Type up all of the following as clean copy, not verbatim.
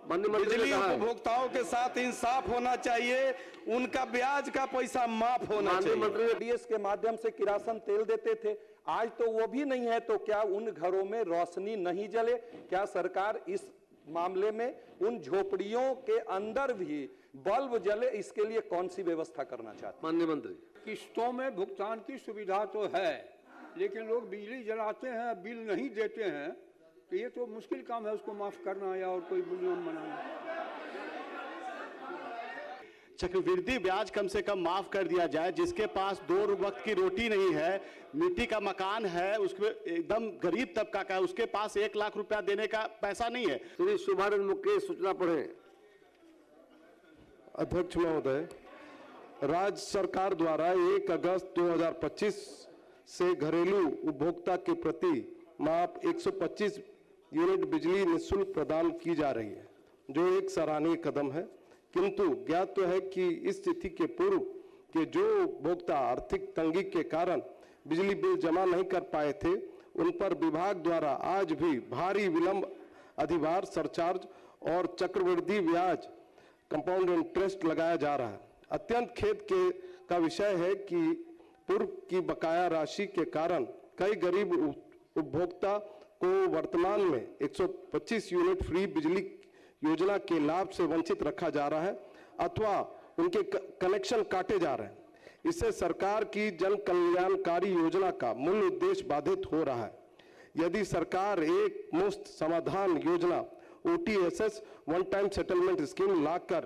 बिजली उपभोक्ताओं के साथ इंसाफ होना चाहिए, उनका ब्याज का पैसा माफ होना चाहिए। मंत्री डीएस के माध्यम से किरासन तेल देते थे, आज तो वो भी नहीं है, तो क्या उन घरों में रोशनी नहीं जले? क्या सरकार इस मामले में उन झोपड़ियों के अंदर भी बल्ब जले, इसके लिए कौन सी व्यवस्था करना चाहते? माननीय मंत्री, किस्तों में भुगतान की सुविधा तो है, लेकिन लोग बिजली जलाते हैं, बिल नहीं देते हैं, तो ये तो मुश्किल काम है उसको माफ करना या और कोई नियम बनाना। चक्रवृद्धि ब्याज कम से कम माफ कर दिया जाए। जिसके पास 2 वक्त की रोटी नहीं है, मिट्टी का मकान है, उसके एकदम गरीब तबका का है, उसके पास 1 लाख रुपया देने का पैसा नहीं है। श्री शुभानंद मुकेश सूचना पढ़े। अध्यक्ष महोदय, राज्य सरकार द्वारा 1 अगस्त 2025 से घरेलू उपभोक्ता के प्रति माप 125 यूनिट बिजली निःशुल्क प्रदान की जा रही है, जो एक सराहनीय कदम है। किंतु ज्ञात तो है कि इस तिथि के पूर्व के जो उपभोक्ता आर्थिक तंगी के कारण बिजली बिल जमा नहीं कर पाए थे, उन पर विभाग द्वारा आज भी भारी विलंब अधिभार, सरचार्ज और चक्रवृद्धि ब्याज, कंपाउंड इंटरेस्ट लगाया जा रहा है। अत्यंत खेद का विषय है कि पूर्व की बकाया राशि के कारण कई गरीब उपभोक्ता को वर्तमान में 125 यूनिट फ्री बिजली योजना के लाभ से वंचित रखा जा रहा है अथवा उनके कनेक्शन काटे जा रहे हैं। इससे सरकार की जन कल्याणकारी योजना का मूल उद्देश्य बाधित हो रहा है। यदि सरकार एक मुफ्त समाधान योजना OTSS one time settlement scheme लाकर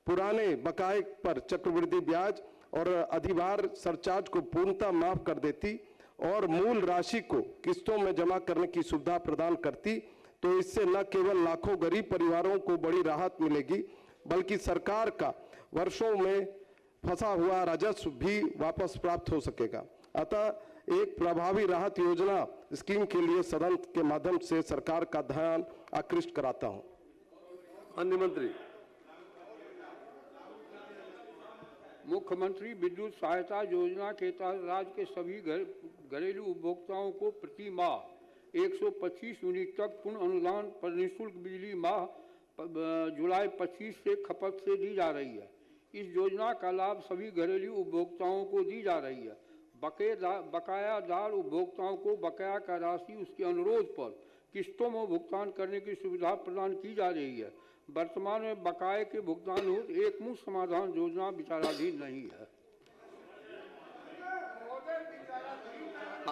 पुराने बकाये पर चक्रवृद्धि ब्याज और अधिभार सरचार्ज को पूर्णतः माफ कर देती और मूल राशि को किस्तों में जमा करने की सुविधा प्रदान करती, तो इससे न केवल लाखों गरीब परिवारों को बड़ी राहत मिलेगी, बल्कि सरकार का वर्षों में फंसा हुआ राजस्व भी वापस प्राप्त हो सकेगा। अतः एक प्रभावी राहत योजना स्कीम के लिए सदन के माध्यम से सरकार का ध्यान आकृष्ट कराता हूं। अन्य मंत्री। मुख्यमंत्री विद्युत सहायता योजना के तहत राज्य के सभी घरेलू उपभोक्ताओं को प्रति माह 125 यूनिट तक पूर्ण अनुदान पर निःशुल्क बिजली माह जुलाई 25 से खपत से दी जा रही है। इस योजना का लाभ सभी घरेलू उपभोक्ताओं को दी जा रही है। बकायादार उपभोक्ताओं को बकाया का राशि उसके अनुरोध पर किस्तों में भुगतान करने की सुविधा प्रदान की जा रही है। वर्तमान में बकाये के भुगतान हेतु एक मुफ्त समाधान योजना विचाराधीन नहीं है।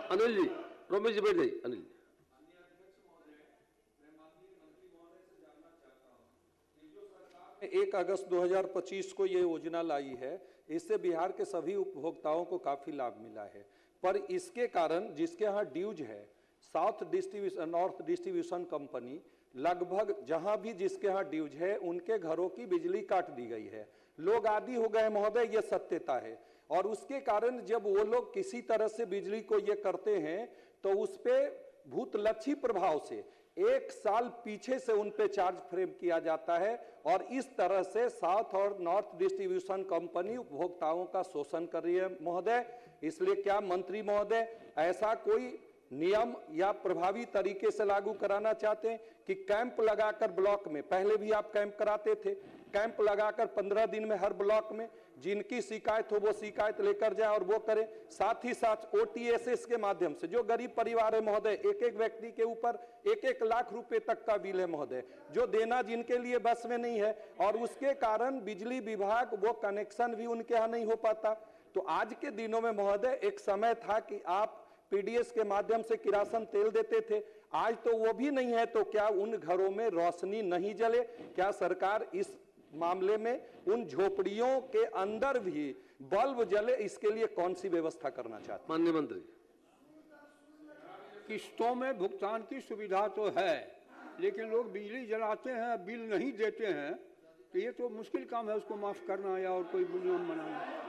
अनिल जी, रमेश जी बैठ जाइए। अनिल, 1 अगस्त 2025 को ये योजना लाई है, इससे बिहार के सभी उपभोक्ताओं को काफी लाभ मिला है। पर इसके कारण जिसके यहाँ ड्यूज है, नॉर्थ डिस्ट्रीब्यूशन कंपनी, लगभग जहां भी जिसके यहाँ ड्यूज है उनके घरों की बिजली काट दी गई है। लोग आदी हो गए महोदय, ये सत्यता है। और उसके कारण जब वो लोग किसी तरह से बिजली को ये करते हैं तो उस पे भूतलक्षी प्रभाव से 1 साल पीछे से उन पे चार्ज फ्रेम किया जाता है और इस तरह से साउथ और नॉर्थ डिस्ट्रीब्यूशन कंपनी उपभोक्ताओं का शोषण कर रही है महोदय। इसलिए क्या मंत्री महोदय ऐसा कोई नियम या प्रभावी तरीके से लागू कराना चाहते हैं कि कैंप लगाकर ब्लॉक में, पहले भी आप कैंप कराते थे, कैंप लगाकर 15 दिन में हर ब्लॉक में जिनकी शिकायत हो वो शिकायत लेकर जाए और वो करें। साथ ही साथ OTSS के माध्यम से जो गरीब परिवार है महोदय, एक व्यक्ति के ऊपर 1-1 लाख रुपए तक का बिल है महोदय, जो देना जिनके लिए बस में नहीं है, और उसके कारण बिजली विभाग वो कनेक्शन भी उनके यहाँ नहीं हो पाता। तो आज के दिनों में महोदय एक समय था कि आप PDS के माध्यम से किरासन तेल देते थे, आज तो वो भी नहीं है, तो क्या उन घरों में रोशनी नहीं जले? क्या सरकार इस मामले में उन झोपड़ियों के अंदर भी बल्ब जले, इसके लिए कौन सी व्यवस्था करना चाहते? माननीय मंत्री। किस्तों में भुगतान की सुविधा तो है, लेकिन लोग बिजली जलाते हैं, बिल नहीं देते हैं, तो ये तो मुश्किल काम है उसको माफ करना या और कोई नियम बनाना।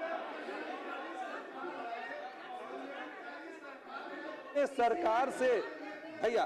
सरकार से भैया,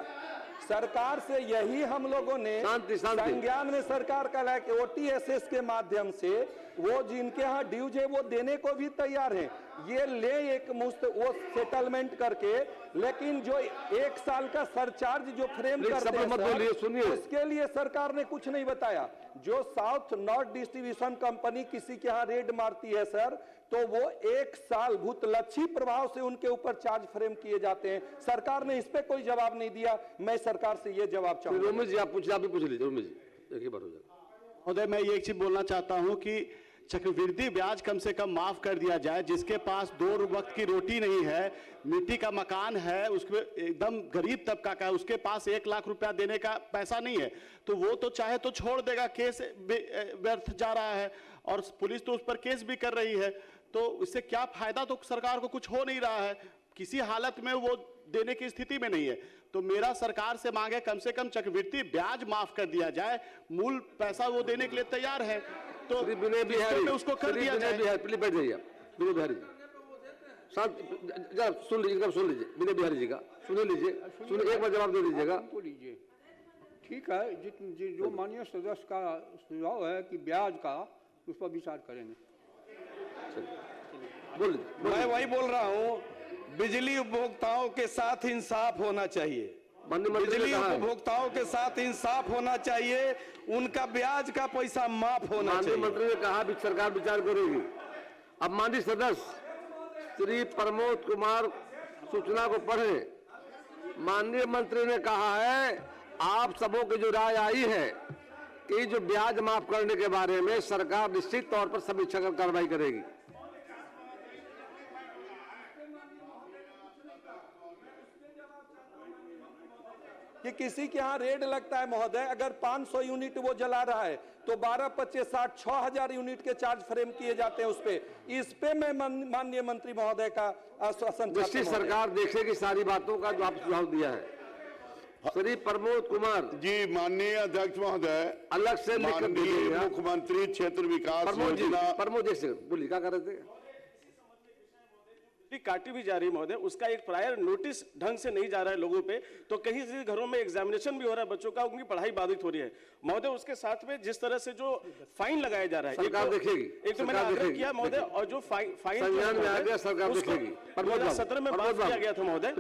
सरकार से यही हम लोगों ने संज्ञान में सरकार का लाया कि OTSS के माध्यम से वो जिनके यहाँ ड्यूज है वो देने को भी तैयार हैं। ये ले एक मुश्त वो सेटलमेंट करके, लेकिन जो 1 साल का सरचार्ज जो फ्रेम करते हैं मत बोलिए, सर, सुनिए। उसके लिए सरकार ने कुछ नहीं बताया। जो साउथ नॉर्थ डिस्ट्रीब्यूशन कंपनी किसी के यहाँ रेड मारती है सर, तो वो 1 साल भूतलक्षी प्रभाव से उनके ऊपर चार्ज फ्रेम किए जाते हैं। सरकार ने इस पे कोई जवाब नहीं दिया। मैं सरकार से ये जवाब चाहूंगा। रोमेश जी आप भी पूछ लीजिए। रोमेश जी एक ही बार हो जाएगा। महोदय, मैं ये एक चीज बोलना चाहता हूं कि चक्रवृद्धि ब्याज कम से कम माफ कर दिया जाए। जिसके पास 2 वक्त की रोटी नहीं है, मिट्टी का मकान है, उसके एकदम गरीब तबका का है, उसके पास 1 लाख रुपया देने का पैसा नहीं है, तो वो तो चाहे तो छोड़ देगा, केस व्यर्थ जा रहा है और पुलिस तो उस पर केस भी कर रही है, तो इससे क्या फायदा? तो सरकार को कुछ हो नहीं रहा है, किसी हालत में वो देने की स्थिति में नहीं है। तो मेरा सरकार से मांग है कम से कम चक्रवृद्धि ब्याज माफ कर दिया जाए, मूल पैसा वो देने के लिए तैयार है, तो विनय बिहारी उसको कर दिया जाए। प्लीज बैठ जाइए विनय बिहारी जी। शांत जरा सुन लीजिए विनय बिहारी जी का सुन लीजिए, एक बार जवाब दे दीजिएगा। हमको लीजिए, ठीक है। जो माननीय सदस्य का सुझाव है कि ब्याज का, उस पर विचार करेंगे। मैं वही बोल रहा हूँ, बिजली उपभोक्ताओं के साथ इंसाफ होना चाहिए। बिजली उपभोक्ताओं के साथ इंसाफ होना चाहिए, उनका ब्याज का पैसा माफ होना माननीय चाहिए। मंत्री ने कहा भी सरकार विचार करेगी। अब माननीय सदस्य श्री प्रमोद कुमार सूचना को पढ़े। माननीय मंत्री ने कहा है आप सबों की जो राय आई है कि जो ब्याज माफ करने के बारे में सरकार निश्चित तौर पर समीक्षा कर कार्रवाई करेगी। कि किसी के यहाँ रेड लगता है महोदय, अगर 500 यूनिट वो जला रहा है तो 12, 25, 60, 6000 यूनिट के चार्ज फ्रेम किए जाते हैं उस पे। इस पे मैं माननीय मंत्री महोदय का आश्वासन चाहता हूं। सरकार देखेगी सारी बातों का जो आप सुझाव दिया है। श्री प्रमोद कुमार जी, माननीय अध्यक्ष महोदय, अलग से माननीय मुख्यमंत्री क्षेत्र विकास योजना। प्रमोद जी से बोलिए, क्या कर रहे थे? काटी भी जा रही है महोदय, उसका एक प्रायर नोटिस ढंग से नहीं जा रहा है लोगों पे, तो कहीं से घरों में एग्जामिनेशन भी हो रहा है बच्चों का, उनकी पढ़ाई बाधित हो रही है महोदय। उसके साथ में जिस तरह से जो फाइन लगाया जा रहा है, सरकार देखेगी। एक तो मैंने आग्रह किया महोदय, और जो फाइन संज्ञान में आ गया, सरकार देखेगी। 2017 में माफ किया गया था महोदय।